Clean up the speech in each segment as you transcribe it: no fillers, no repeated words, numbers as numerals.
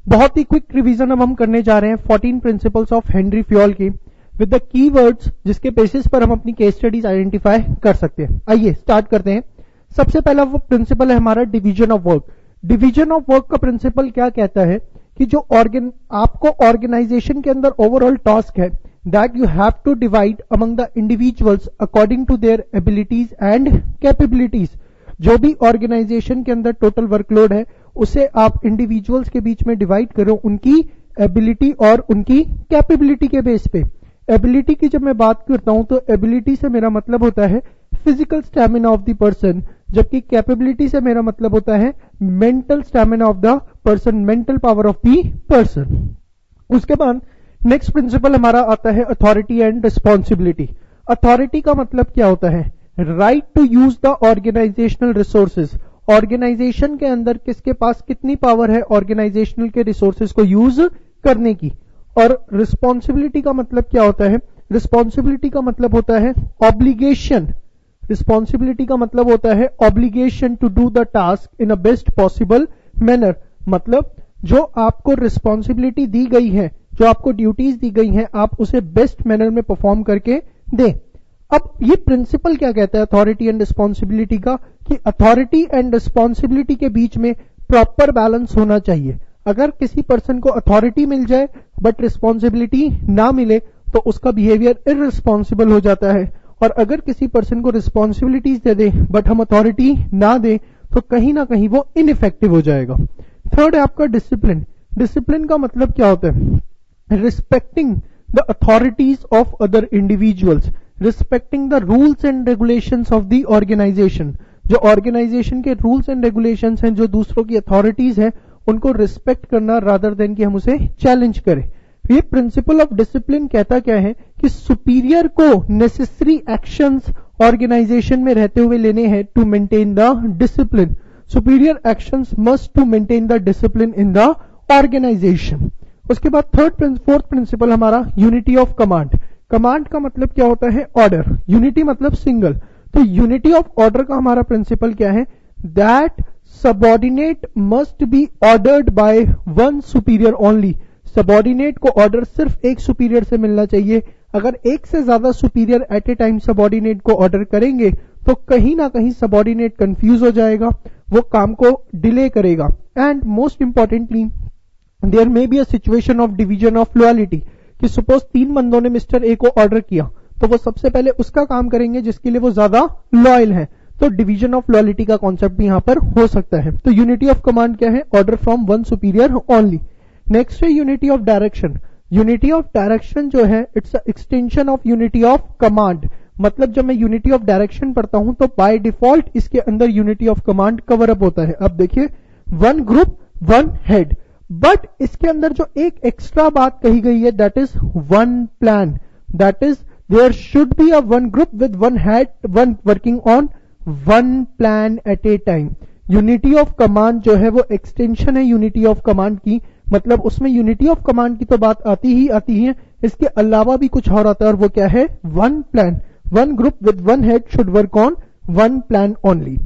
बहुत ही quick revision अब हम करने जा रहे हैं 14 प्रिंसिपल्स ऑफ हेनरी फ्योल की विद द कीवर्ड्स जिसके बेसिस पर हम अपनी केस स्टडीज आइडेंटिफाई कर सकते हैं। आइए स्टार्ट करते हैं। सबसे पहला वो प्रिंसिपल है हमारा division of work. Division of work का प्रिंसिपल क्या कहता है कि जो आपको ऑर्गेनाइजेशन के अंदर ओवरऑल टास्क है that you have to divide among the individuals according to their abilities and capabilities. जो भी ऑर्गेनाइजेशन के अंदर टोटल वर्कलोड है उसे आप इंडिविजुअल्स के बीच में डिवाइड करो उनकी एबिलिटी और उनकी कैपेबिलिटी के बेस पे। एबिलिटी की जब मैं बात करता हूं तो एबिलिटी से मेरा मतलब होता है physical stamina of the person, जबकि कैपेबिलिटी से मेरा मतलब होता है mental stamina of the person, mental power of the person. उसके बाद नेक्स्ट प्रिंसिपल हमारा आता है अथॉरिटी एंड रिस्पॉन्सिबिलिटी। अथॉरिटी का मतलब क्या होता है? Right to use the organisational resources. Organisation के अंदर किसके पास कितनी पावर है ऑर्गेनाइजेशनल के रिसोर्सेज को यूज करने की। और रिस्पॉन्सिबिलिटी का मतलब क्या होता है? रिस्पॉन्सिबिलिटी का मतलब होता है ऑब्लिगेशन। रिस्पॉन्सिबिलिटी का मतलब होता है obligation to do the task in a best possible manner. मतलब जो आपको रिस्पॉन्सिबिलिटी दी गई है, जो आपको ड्यूटीज दी गई हैं, आप उसे बेस्ट मैनर में परफॉर्म करके दें। अब ये प्रिंसिपल क्या कहता है अथॉरिटी एंड रिस्पॉन्सिबिलिटी का, कि अथॉरिटी एंड रिस्पॉन्सिबिलिटी के बीच में प्रॉपर बैलेंस होना चाहिए। अगर किसी पर्सन को अथॉरिटी मिल जाए बट रिस्पॉन्सिबिलिटी ना मिले तो उसका बिहेवियर इररिस्पॉन्सिबल हो जाता है, और अगर किसी पर्सन को रिस्पॉन्सिबिलिटीज दे दे बट हम अथॉरिटी ना दे तो कहीं ना कहीं वो इनइफेक्टिव हो जाएगा। थर्ड है आपका डिसिप्लिन। डिसिप्लिन का मतलब क्या होता है? Respecting the authorities of other individuals, respecting the rules and regulations of the organisation. जो ऑर्गेनाइजेशन के रूल्स एंड रेगुलेशंस हैं, जो दूसरों की अथॉरिटीज हैं, उनको रिस्पेक्ट करना रादर देन कि हम उसे चैलेंज करें। ये प्रिंसिपल ऑफ डिसिप्लिन कहता क्या है कि सुपीरियर को नेसेसरी एक्शंस ऑर्गेनाइजेशन में रहते हुए लेने हैं to maintain the discipline. Superior actions must to maintain the discipline in the organisation. उसके बाद फोर्थ प्रिंसिपल हमारा यूनिटी ऑफ कमांड। कमांड का मतलब क्या होता है? ऑर्डर। यूनिटी मतलब सिंगल। तो यूनिटी ऑफ ऑर्डर का हमारा प्रिंसिपल क्या है? That subordinate must be ordered by one superior only. Subordinate को ऑर्डर सिर्फ एक सुपीरियर से मिलना चाहिए। अगर एक से ज्यादा superior at a time subordinate को ऑर्डर करेंगे तो कहीं ना कहीं सबॉर्डिनेट कंफ्यूज हो जाएगा, वो काम को डिले करेगा। And most importantly there may be a situation of division of loyalty, कि सपोज 3 बंदों ने मिस्टर ए को ऑर्डर किया तो वो सबसे पहले उसका काम करेंगे जिसके लिए वो ज्यादा लॉयल है। तो डिवीजन ऑफ लॉयल्टी का कॉन्सेप्ट भी यहां पर हो सकता है। तो यूनिटी ऑफ कमांड क्या है? Order from one superior only. Next है unity of direction. Unity of direction जो है it's extension of unity of command. मतलब जब मैं यूनिटी ऑफ डायरेक्शन पढ़ता हूं तो बाय डिफॉल्ट इसके अंदर unity of command cover up होता है। अब देखिए, one group one head, but इसके अंदर जो एक एक्स्ट्रा बात कही गई है that is one plan. That is there should be a one group with one head, one working on one plan at a time. Unity of command जो है वो एक्सटेंशन है यूनिटी ऑफ कमांड की। मतलब उसमें यूनिटी ऑफ कमांड की तो बात आती है, इसके अलावा भी कुछ और आता है, और वो क्या है? One plan. One group with one head should work on one plan only.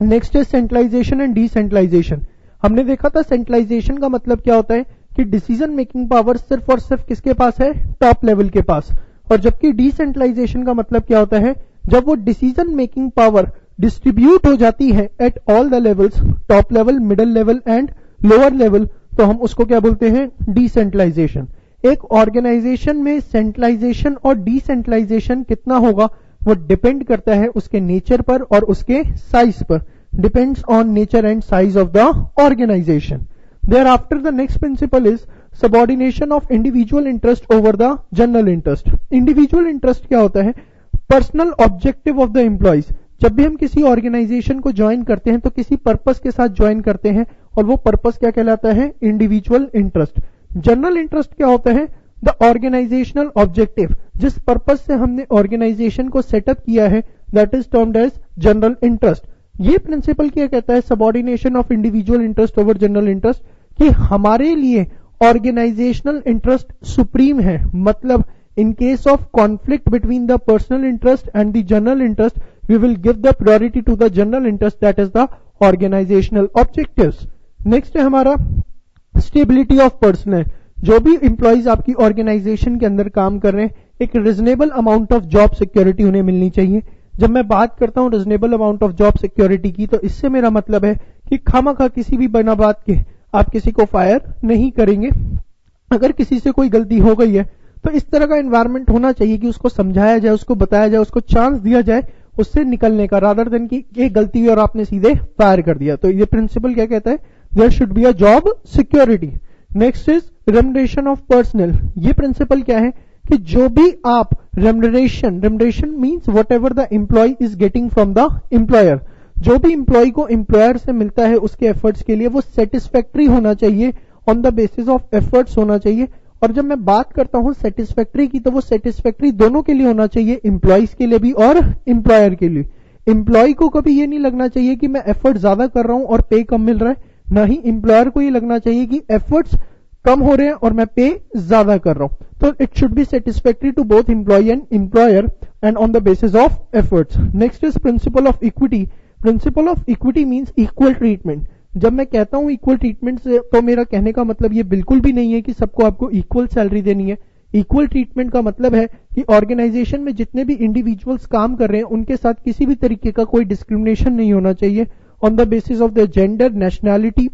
Next है सेंट्रलाइजेशन एंड डिसेंट्रलाइजेशन। हमने देखा था सेंट्रलाइजेशन का मतलब क्या होता है कि डिसीजन मेकिंग पावर सिर्फ और सिर्फ किसके पास है? टॉप लेवल के पास। और जबकि डिसेंट्रलाइजेशन का मतलब क्या होता है? जब वो डिसीजन मेकिंग पावर डिस्ट्रीब्यूट हो जाती है at all the levels, top level, middle level and lower level, तो हम उसको क्या बोलते हैं? डिसेंट्रलाइजेशन। एक ऑर्गेनाइजेशन में सेंट्रलाइजेशन और डिसेंट्रलाइजेशन कितना होगा वो डिपेंड करता है उसके नेचर पर और उसके साइज पर। Depends on nature and size of the organisation. Thereafter the next principle is subordination of individual interest over the general interest. Individual interest क्या होता है? Personal objective of the employees. जब भी हम किसी ऑर्गेनाइजेशन को ज्वाइन करते हैं तो किसी पर्पस के साथ ज्वाइन करते हैं, और वो पर्पस क्या कहलाता है? Individual interest. जनरल इंटरेस्ट क्या होता है? The organisational objective. जिस पर्पस से हमने ऑर्गेनाइजेशन को सेटअप किया है that is termed as general interest. ये प्रिंसिपल क्या कहता है? Subordination of individual interest over general interest, कि हमारे लिए ऑर्गेनाइजेशनल इंटरेस्ट सुप्रीम है। मतलब in case of conflict between the personal interest and the general interest, we will give the priority to the general interest, that is the organizational objectives. Next है हमारा stability of personal, जो भी employees आपकी organisation के अंदर काम कर रहे हैं, एक reasonable amount of job security उन्हें मिलनी चाहिए। जब मैं बात करता हूं reasonable amount of job security की, तो इससे मेरा मतलब है कि खामखा किसी भी बिना बात के आप किसी को फायर नहीं करेंगे। अगर किसी से कोई गलती हो गई है तो इस तरह का एनवायरनमेंट होना चाहिए कि उसको समझाया जाए, उसको बताया जाए, उसको चांस दिया जाए उससे निकलने का, रादर देन कि ये गलती हुई और आपने सीधे फायर कर दिया। तो ये प्रिंसिपल क्या कहता है, there should be a job security. Next is remuneration of personnel. ये प्रिंसिपल क्या है कि जो भी आप remuneration means whatever the employee is getting from the employer, जो भी एम्प्लॉय को एम्प्लॉयर से मिलता है उसके एफर्ट्स के लिए वो सेटिस्फैक्ट्री होना चाहिए, on the basis of efforts होना चाहिए। और जब मैं बात करता हूं सेटिस्फैक्ट्री की, तो वो सेटिस्फैक्ट्री दोनों के लिए होना चाहिए, एम्प्लॉइज के लिए भी और एम्प्लॉयर के लिए। एम्प्लॉय को कभी ये नहीं लगना चाहिए कि मैं एफर्ट ज्यादा कर रहा हूं और पे कम मिल रहा है, ना ही एम्प्लॉयर को ये लगना चाहिए कि एफर्ट्स कम हो रहे हैं और मैं पे ज्यादा कर रहा हूं। तो it should be satisfactory to both employee and employer and on the basis of efforts. Next is principle of equity. Principle of equity means equal treatment. जब मैं कहता हूं इक्वल ट्रीटमेंट से, तो मेरा कहने का मतलब ये बिल्कुल भी नहीं है कि सबको आपको इक्वल सैलरी देनी है। इक्वल ट्रीटमेंट का मतलब है कि ऑर्गेनाइजेशन में जितने भी इंडिविजुअल्स काम कर रहे हैं उनके साथ किसी भी तरीके का कोई डिस्क्रिमिनेशन नहीं होना चाहिए on the basis of the gender, nationality,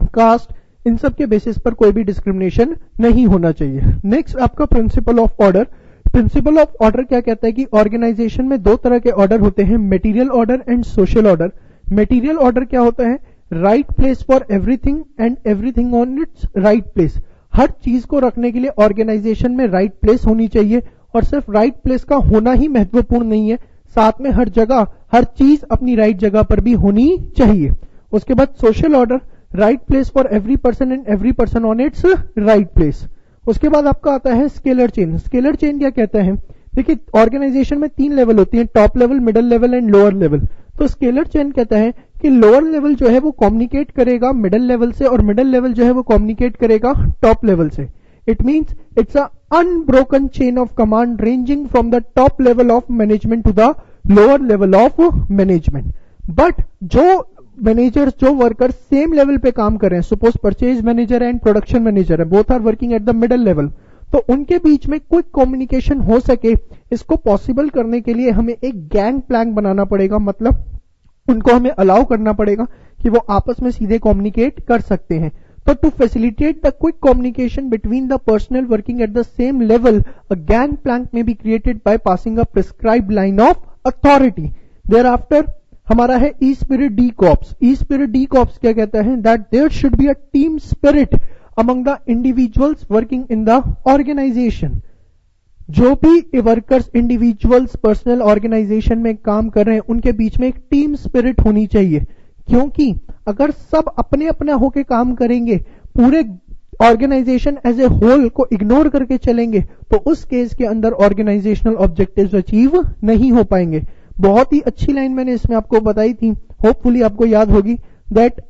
caste, इन सब के बेसिस पर कोई भी डिस्क्रिमिनेशन नहीं होना चाहिए। नेक्स्ट आपका principle of order. Principle of order क्या कहता है कि ऑर्गेनाइजेशन में दो तरह के ऑर्डर होते हैं, material order and social order. Material order क्या होता है, right place for everything and everything on its right place. हर चीज को रखने के लिए ऑर्गेनाइजेशन में राइट प्लेस होनी चाहिए, और सिर्फ राइट प्लेस का होना ही महत्वपूर्ण नहीं है, साथ में हर जगह हर चीज अपनी राइट जगह पर भी होनी चाहिए। उसके बाद social order, right place for every person and every person on its right place. उसके बाद आपका आता है स्केलर चेन। स्केलर चेन क्या कहता है, देखिए ऑर्गेनाइजेशन में 3 लेवल होती हैं, top level, middle level and lower level. तो स्केलर चेन कहता है कि लोअर लेवल जो है वो कम्युनिकेट करेगा मिडिल लेवल से, और मिडिल लेवल जो है वो कम्युनिकेट करेगा टॉप लेवल से। It means it's a unbroken chain of command ranging from the top level of management to the lower level of management. But जो मैनेजर्स, जो वर्कर्स सेम लेवल पे काम कर रहे हैं, suppose purchase manager and production manager है, both are working at the middle level, तो उनके बीच में क्विक कम्युनिकेशन हो सके, इसको पॉसिबल करने के लिए हमें एक गैंग प्लान बनाना पड़ेगा। मतलब उनको हमें अलाउ करना पड़ेगा कि वो आपस में सीधे कम्युनिकेट कर सकते हैं। तो to facilitate the quick communication between the personal working at the same level, a gang plan में be created by passing a prescribed line of authority. There after हमारा है ई स्पिरिट डी कॉप्स। ई spirit D कॉप्स क्या कहता है, that there should be a team spirit among the individuals working in the organization। जो भी वर्कर्स, इंडिविजुअल्स पर्सनल ऑर्गेनाइजेशन में काम कर रहे हैं उनके बीच में एक टीम स्पिरिट होनी चाहिए, क्योंकि अगर सब अपने अपना होके काम करेंगे, पूरे ऑर्गेनाइजेशन एज ए होल को इग्नोर करके चलेंगे, तो उस केस के अंदर ऑर्गेनाइजेशनल ऑब्जेक्टिव्स अचीव नहीं हो पाएंगे। बहुत ही अच्छी लाइन मैंने इसमें आपको बताई थी, होपफुली आपको याद होगी, that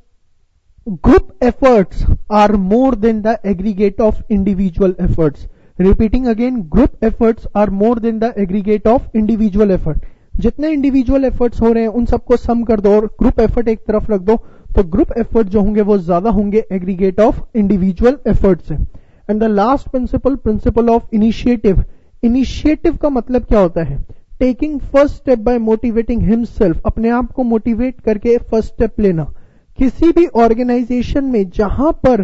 group efforts are more than the aggregate of individual efforts। Repeating again, group efforts are more than the aggregate of individual effort। जितने इंडिविजुअल एफर्ट्स हो रहे हैं उन सबको सम कर दो और ग्रुप एफर्ट एक तरफ रख दो, तो ग्रुप एफर्ट जो होंगे वो ज्यादा होंगे एग्रीगेट ऑफ इंडिविजुअल एफर्ट से। And the last principle, principle of initiative. Initiative का मतलब क्या होता है, taking first step by motivating himself, अपने आप को मोटिवेट करके फर्स्ट स्टेप लेना। किसी भी ऑर्गेनाइजेशन में जहां पर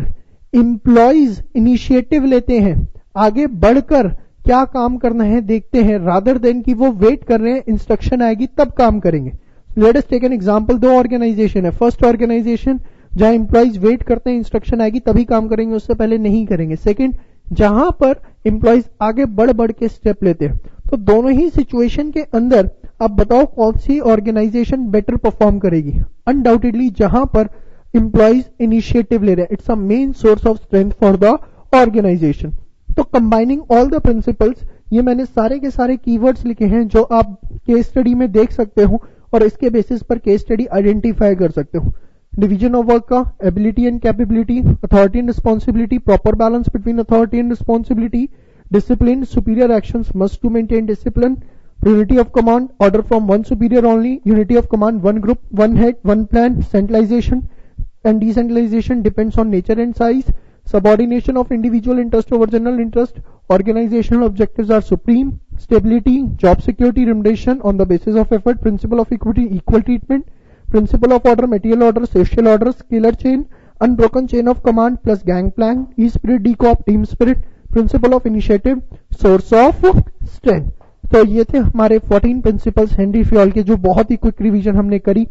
इंप्लॉइज इनिशिएटिव लेते हैं, आगे बढ़कर क्या काम करना है देखते हैं, रादर देन कि वो वेट कर रहे हैं इंस्ट्रक्शन आएगी तब काम करेंगे। Let us take an example. 2 organisation है, फर्स्ट ऑर्गेनाइजेशन जहां इंप्लॉइज वेट करते हैं इंस्ट्रक्शन आएगी तभी काम करेंगे, उससे पहले नहीं करेंगे। सेकंड, जहां पर इंप्लॉइज आगे बढ़ बढ़ के स्टेप लेते हैं। तो दोनों ही सिचुएशन के अंदर अब बताओ कौन सी ऑर्गेनाइजेशन बेटर परफॉर्म करेगी। अनडाउटेडली जहां पर इंप्लॉइज इनिशिएटिव ले रहे हैं, it's a main source of strength for the organisation. तो कंबाइनिंग ऑल द प्रिंसिपल्स, ये मैंने सारे के सारे कीवर्ड्स लिखे हैं जो आप केस स्टडी में देख सकते हो और इसके बेसिस पर केस स्टडी आइडेंटिफाई कर सकते हो। डिवीजन ऑफ वर्क का, ability and capability, authority and responsibility, proper balance between authority and responsibility, discipline, superior actions must to maintain discipline, unity of command, order from one superior only, unity of command, one group, one head, one plan, centralization and decentralization depends on nature and size, subordination of individual interest over general interest, organizational objectives are supreme, stability, job security, remuneration on the basis of effort, principle of equity, equal treatment, principle of order, material order, social order, scalar chain, unbroken chain of command plus gangplank, e-spirit, decoop, team spirit, principal of initiative, source of strength. तो ये थे हमारे 14 principles Henry Fayol के, जो बहुत ही quick revision हमने करी।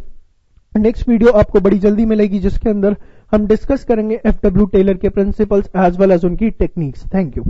Next video आपको बड़ी जल्दी मिलेगी जिसके अंदर हम डिस्कस करेंगे एफ डब्ल्यू टेलर के प्रिंसिपल्स एज वेल एज उनकी टेक्निक्स। Thank you.